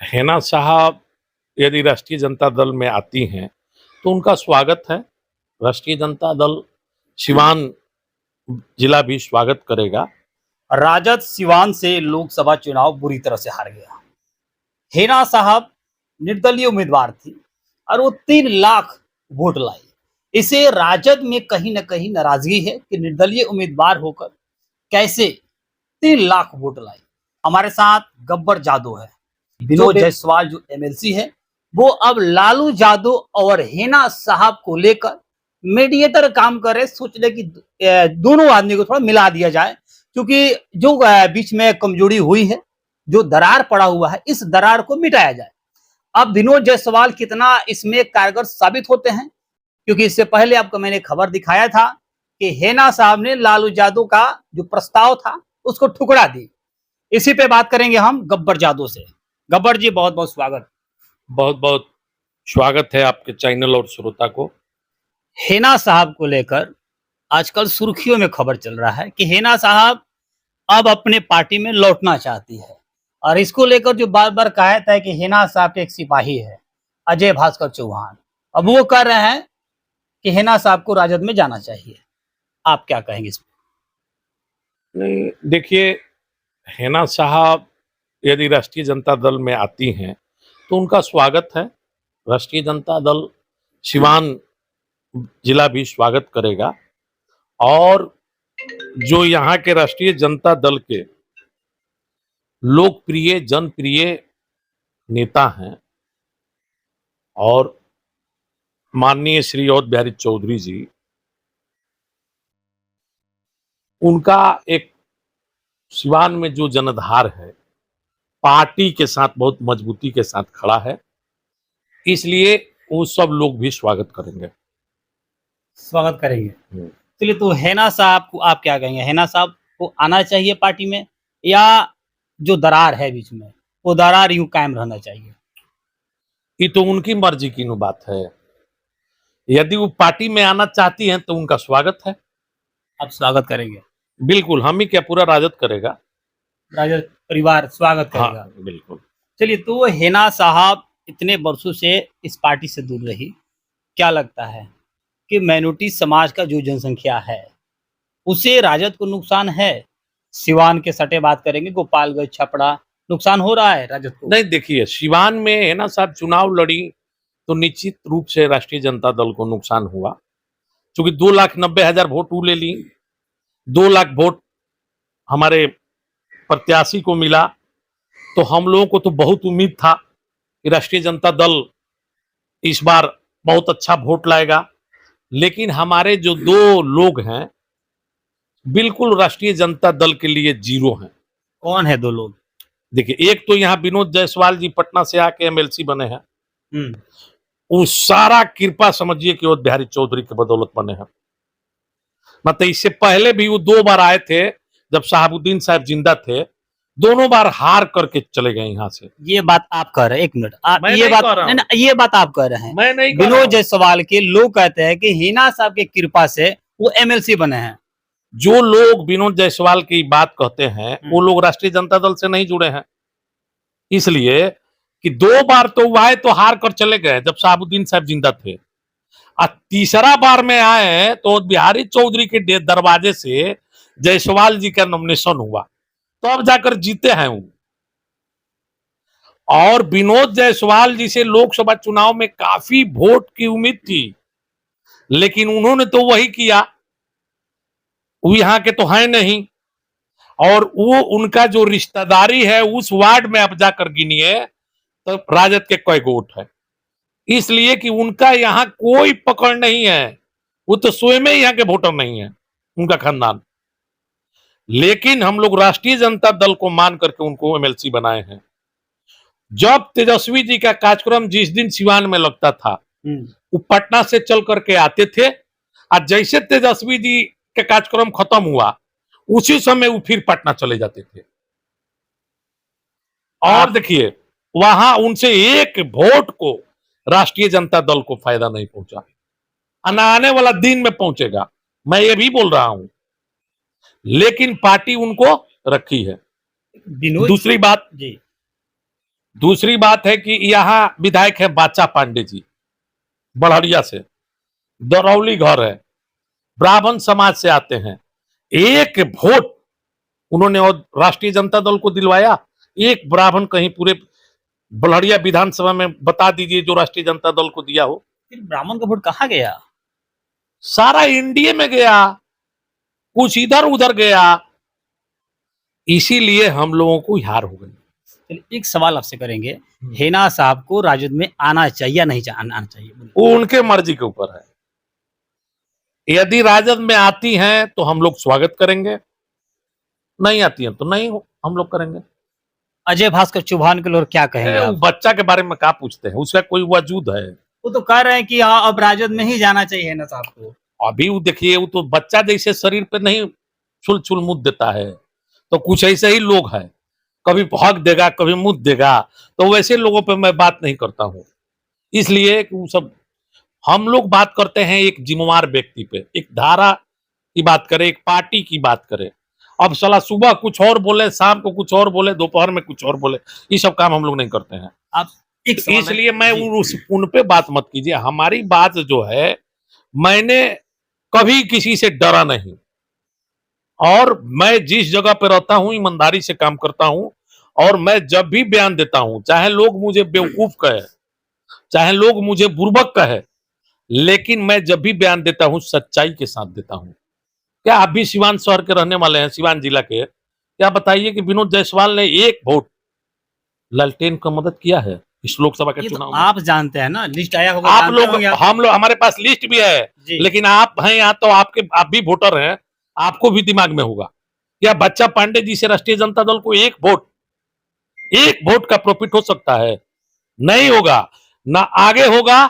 हेना साहब यदि राष्ट्रीय जनता दल में आती हैं तो उनका स्वागत है। राष्ट्रीय जनता दल सिवान जिला भी स्वागत करेगा। राजद सिवान से लोकसभा चुनाव बुरी तरह से हार गया। हेना साहब निर्दलीय उम्मीदवार थी और वो 3 लाख वोट लाई। इसे राजद में कहीं ना कहीं नाराजगी है कि निर्दलीय उम्मीदवार होकर कैसे 3 लाख वोट लाई। हमारे साथ गब्बर जादव है, विनोद जायसवाल जो एमएलसी है, वो अब लालू यादव और हेना साहब को लेकर मीडिएटर काम करे, सोच ले कि दोनों आदमी को थोड़ा मिला दिया जाए, क्योंकि जो बीच में कमजोरी हुई है, जो दरार पड़ा हुआ है, इस दरार को मिटाया जाए। अब विनोद जायसवाल कितना इसमें कारगर साबित होते हैं, क्योंकि इससे पहले आपको मैंने खबर दिखाया था कि हेना साहब ने लालू यादव का जो प्रस्ताव था उसको ठुकरा दी। इसी पे बात करेंगे हम गब्बर यादव से। गब्बर जी, बहुत बहुत स्वागत। बहुत बहुत स्वागत है आपके चैनल और श्रोता को। हेना साहब को लेकर आजकल सुर्खियों में खबर चल रहा है कि हेना साहब अब अपने पार्टी में लौटना चाहती है, और इसको लेकर जो बार बार कहा था कि हेना साहब के एक सिपाही है अजय भास्कर चौहान, अब वो कह रहे हैं कि हेना साहब को राजद में जाना चाहिए। आप क्या कहेंगे इस पर? नहीं, देखिए, हेना साहब यदि राष्ट्रीय जनता दल में आती हैं तो उनका स्वागत है। राष्ट्रीय जनता दल सिवान जिला भी स्वागत करेगा। और जो यहाँ के राष्ट्रीय जनता दल के लोकप्रिय जनप्रिय नेता हैं और माननीय श्री अवध बिहारी चौधरी जी, उनका एक सिवान में जो जनाधार है, पार्टी के साथ बहुत मजबूती के साथ खड़ा है, इसलिए वो सब लोग भी स्वागत करेंगे। स्वागत करेंगे। चलिए, तो हेना साहब को आप क्या कहेंगे? हेना साहब को आना चाहिए पार्टी में, या जो दरार है बीच में वो दरार यूं कायम रहना चाहिए? ये तो उनकी मर्जी की बात है। यदि वो पार्टी में आना चाहती हैं तो उनका स्वागत है। आप स्वागत करेंगे? बिल्कुल, हम ही क्या, पूरा राजद करेगा। राजद परिवार स्वागत करेगा? हाँ, बिल्कुल। चलिए, तो हेना साहब इतने वर्षों से इस पार्टी से दूर रही, क्या लगता है कि माइनॉरिटी समाज का जो जनसंख्या है उसे राजद को नुकसान है? सिवान के सटे बात करेंगे, गोपालगंज, छपरा, नुकसान हो रहा है राजद को? नहीं, देखिए, सिवान में हेना साहब चुनाव लड़ी तो निश्चित रूप से राष्ट्रीय जनता दल को नुकसान हुआ, क्योंकि 2,90,000 वोट वो ले ली, 2 लाख वोट हमारे प्रत्याशी को मिला। तो हम लोगों को तो बहुत उम्मीद था कि राष्ट्रीय जनता दल इस बार बहुत अच्छा वोट लाएगा, लेकिन हमारे जो 2 लोग हैं बिल्कुल राष्ट्रीय जनता दल के लिए जीरो हैं। कौन है 2 लोग? देखिए, एक तो यहाँ विनोद जायसवाल जी पटना से आके एमएलसी बने हैं। वो सारा कृपा समझिए कि अवध बिहारी चौधरी के बदौलत बने हैं। मतलब इससे पहले भी वो 2 बार आए थे, जब शहाबुद्दीन साहब जिंदा थे, दोनों बार हार करके चले गए यहाँ से। ये बात आप कह रहे हैं? 1 मिनट, आप ये बात आप कह रहे हैं? मैं नहीं। विनोद जायसवाल के लोग कहते हैं कि हिना साहब की कृपा से वो एमएलसी बने हैं। जो लोग विनोद जायसवाल की बात कहते हैं वो लोग राष्ट्रीय जनता दल से नहीं जुड़े हैं, इसलिए कि 2 बार तो वो आए तो हार कर चले गए जब शहाबुद्दीन साहब जिंदा थे, और तीसरा बार में आए तो बिहारी चौधरी के दरवाजे से जायसवाल जी का नॉमिनेशन हुआ, तो अब जाकर जीते हैं वो। और विनोद जायसवाल जी से लोकसभा चुनाव में काफी वोट की उम्मीद थी, लेकिन उन्होंने तो वही किया, वो यहाँ के तो है नहीं। और वो उनका जो रिश्तेदारी है उस वार्ड में आप जाकर गिनिए तो राजद के कई वोट है, इसलिए कि उनका यहाँ कोई पकड़ नहीं है, वो तो स्वयं ही यहाँ के वोटर नहीं है, उनका खानदान। लेकिन हम लोग राष्ट्रीय जनता दल को मान करके उनको एमएलसी बनाए हैं। जब तेजस्वी जी का कार्यक्रम जिस दिन सिवान में लगता था, वो पटना से चल करके आते थे, और जैसे तेजस्वी जी का कार्यक्रम खत्म हुआ उसी समय वो फिर पटना चले जाते थे। और देखिए, वहां उनसे एक वोट को राष्ट्रीय जनता दल को फायदा नहीं पहुंचा, आने वाला दिन में पहुंचेगा, मैं ये भी बोल रहा हूं, लेकिन पार्टी उनको रखी है। दूसरी बात जी, दूसरी बात है कि यहाँ विधायक है बाचा पांडे जी, बड़हरिया से, दरौली घर है, ब्राह्मण समाज से आते हैं। एक वोट उन्होंने और राष्ट्रीय जनता दल को दिलवाया। एक ब्राह्मण कहीं पूरे बड़हरिया विधानसभा में बता दीजिए जो राष्ट्रीय जनता दल को दिया हो। फिर ब्राह्मण का वोट कहाँ गया? सारा एनडीए में गया, कुछ इधर उधर गया, इसीलिए हम लोगों को हार हो गई। चलिए, एक सवाल आपसे करेंगे, हेना साहब को राजद में आना चाहिए या नहीं आना चाहिए? वो उनके मर्जी के ऊपर है। यदि राजद में आती हैं तो हम लोग स्वागत करेंगे, नहीं आती हैं तो नहीं हम लोग करेंगे। अजय भास्कर चौहान के लोग क्या कहेंगे वो आप? बच्चा के बारे में क्या पूछते हैं, उसका कोई वजूद है? वो तो कह रहे हैं कि हाँ, अब राजद में ही जाना चाहिए हेना साहब को। अभी वो देखिए, वो तो बच्चा जैसे शरीर पे नहीं छुल छुल मुद देता है, तो कुछ ऐसे ही लोग हैं, कभी हक देगा कभी मुद देगा, तो वैसे लोगों पे मैं बात नहीं करता हूँ। इसलिए कि वो सब, हम लोग बात करते हैं एक जिम्मेवार व्यक्ति पे, एक धारा की बात करें, एक पार्टी की बात करें। अब साला सुबह कुछ और बोले, शाम को कुछ और बोले, दोपहर में कुछ और बोले, ये सब काम हम लोग नहीं करते हैं। आप एक सवाल है- इसलिए मैं जी, उन पे बात मत कीजिए। हमारी बात जो है, मैंने कभी किसी से डरा नहीं, और मैं जिस जगह पे रहता हूं ईमानदारी से काम करता हूं, और मैं जब भी बयान देता हूं, चाहे लोग मुझे बेवकूफ कहे, चाहे लोग मुझे बुर्बक कहे, लेकिन मैं जब भी बयान देता हूं सच्चाई के साथ देता हूं। क्या आप भी सिवान शहर के रहने वाले हैं, सिवान जिला के? क्या बताइए कि विनोद जायसवाल ने एक वोट लालटेन को मदद किया है इस लोकसभा के ये तो चुनाव में? आप जानते हैं ना, लिस्ट आया होगा, आप जानते लोग, होंगे आप। हम लोग, हमारे पास लिस्ट भी है, जी। लेकिन आप हैं यहाँ तो आप भी वोटर हैं, आपको भी दिमाग में होगा। क्या बच्चा पांडे जी से राष्ट्रीय जनता दल को एक वोट का प्रॉफिट हो सकता है? नहीं होगा, ना आगे होगा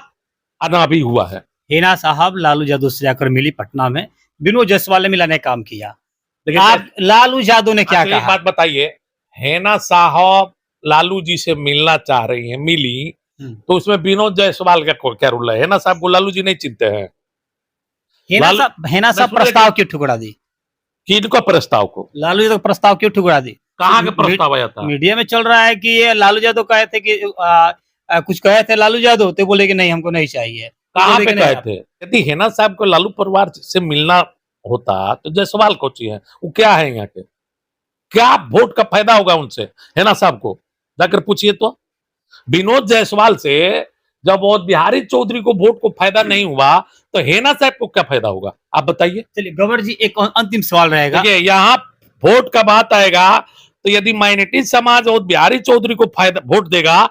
और ना अभी हुआ है। हेना साहब लालू यादव से जाकर मिली पटना में, विनोद जायसवाल ने मिलाने काम किया, लेकिन आप- आप लालू यादव ने क्या अच्छा, एक कहा? बात बताइए, हेना साहब लालू जी से मिलना चाह रही हैं, मिली, तो उसमें विनोद जायसवाल का क्या रोल है? हेना साहब को लालू जी नहीं चिंते हैं? हेना साहब सुनिए प्रस्ताव क्यों ठुकरा दी? किनको प्रस्ताव को? लालू यादव प्रस्ताव क्यों ठुकरा दी? कहाँ के प्रस्ताव आया था? मीडिया में चल रहा है कि ये लालू यादव कहे थे कि कुछ कहे थे लालू यादव, तो बोले कि नहीं हमको नहीं चाहिए। कहाँ बोले पे कि नहीं कहे आप- थे? यदि हेना साहब को लालू परिवार से मिलना होता तो जायसवाल को चाहिए, वो क्या है यहाँ के? क्या वोट का फायदा होगा उनसे? हेना साहब को जाकर पूछिए तो। विनोद जायसवाल से जब वो बिहारी चौधरी को वोट को फायदा नहीं हुआ, तो हेना साहब को क्या फायदा होगा? आप बताइए। चलिए गवर जी, एक अंतिम सवाल रहेगा। देखिए, यहाँ वोट का बात आएगा तो यदि माइनॉरिटी समाज और बिहारी चौधरी को फायदा वोट देगा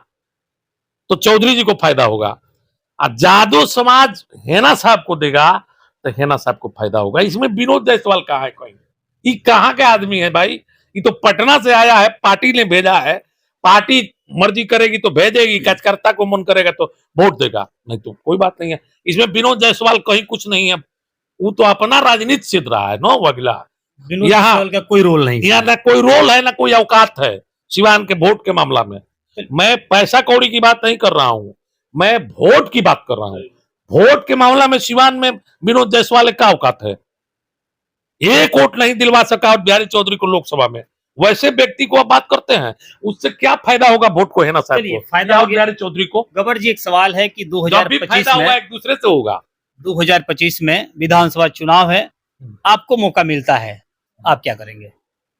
तो चौधरी जी को फायदा होगा, और जादव समाज हेना साहब को देगा तो हेना साहब को फायदा होगा। इसमें विनोद जायसवाल कहाँ है? कोई ये कहाँ के आदमी है भाई? ये तो पटना से आया है, पार्टी ने भेजा है, पार्टी मर्जी करेगी तो भेजेगी, कार्यकर्ता को मन करेगा तो वोट देगा, नहीं तो कोई बात नहीं है। इसमें विनोद जायसवाल कहीं कुछ नहीं है, वो तो अपना राजनीति सिद्ध रहा है। नो अगला विनोद यहाँ- जायसवाल का कोई रोल नहीं। यहाँ ना कोई रोल है ना कोई औकात है सिवान के वोट के मामला में। मैं पैसा कौड़ी की बात नहीं कर रहा हूं, मैं वोट की बात कर रहा हूं। वोट के मामला में सिवान में विनोद जायसवाल का औकात है? एक वोट नहीं दिलवा सका और बिहारी चौधरी को लोकसभा में, वैसे व्यक्ति को आप बात करते हैं, उससे क्या फायदा होगा वोट को हेना साहब चलिए, को फायदा या हो गया। बिहारी चौधरी को? गवर जी, एक सवाल है कि जब भी 2025 फायदा होगा में एक दूसरे से होगा। 2025 में विधानसभा चुनाव है, आपको मौका मिलता है, आप क्या करेंगे?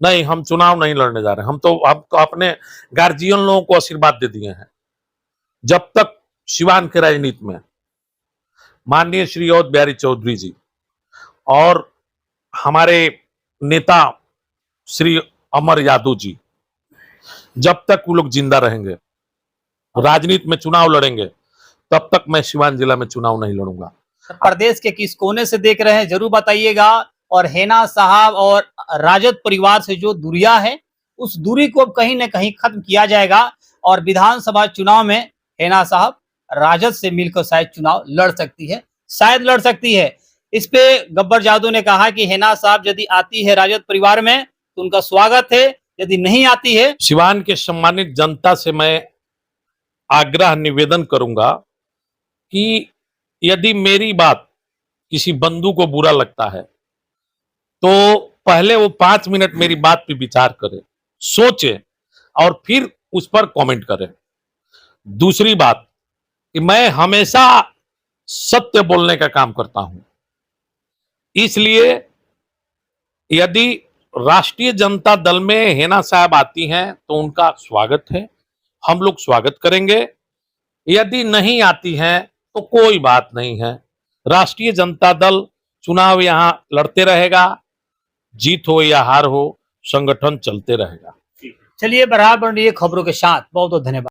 नहीं, हम चुनाव नहीं लड़ने जा रहे हैं। हम तो अपने गार्जियन लोगों को आशीर्वाद दे दिए हैं। जब तक सिवान के राजनीति में माननीय श्री अवध बिहारी चौधरी जी और हमारे नेता श्री अमर यादव जी, जब तक वो लोग जिंदा रहेंगे, राजनीति में चुनाव लड़ेंगे, तब तक मैं सिवान जिला में चुनाव नहीं लड़ूंगा। प्रदेश के किस कोने से देख रहे हैं जरूर बताइएगा, और हेना साहब और राजद परिवार से जो दूरियां है, उस दूरी को अब कहीं ना कहीं खत्म किया जाएगा, और विधानसभा चुनाव में हेना साहब राजद से मिलकर शायद चुनाव लड़ सकती है, शायद लड़ सकती है। इस पे गब्बर जादव ने कहा कि हेना साहब यदि आती है राजद परिवार में तो उनका स्वागत है, यदि नहीं आती है। सिवान के सम्मानित जनता से मैं आग्रह निवेदन करूंगा कि यदि मेरी बात किसी बंधु को बुरा लगता है तो पहले वो 5 मिनट मेरी बात पे विचार करे, सोचे और फिर उस पर कमेंट करे। दूसरी बात कि मैं हमेशा सत्य बोलने का काम करता हूं, इसलिए यदि राष्ट्रीय जनता दल में हेना साहब आती हैं तो उनका स्वागत है, हम लोग स्वागत करेंगे। यदि नहीं आती हैं तो कोई बात नहीं है, राष्ट्रीय जनता दल चुनाव यहां लड़ते रहेगा, जीत हो या हार हो, संगठन चलते रहेगा। चलिए, बराबर खबरों के साथ बहुत बहुत धन्यवाद।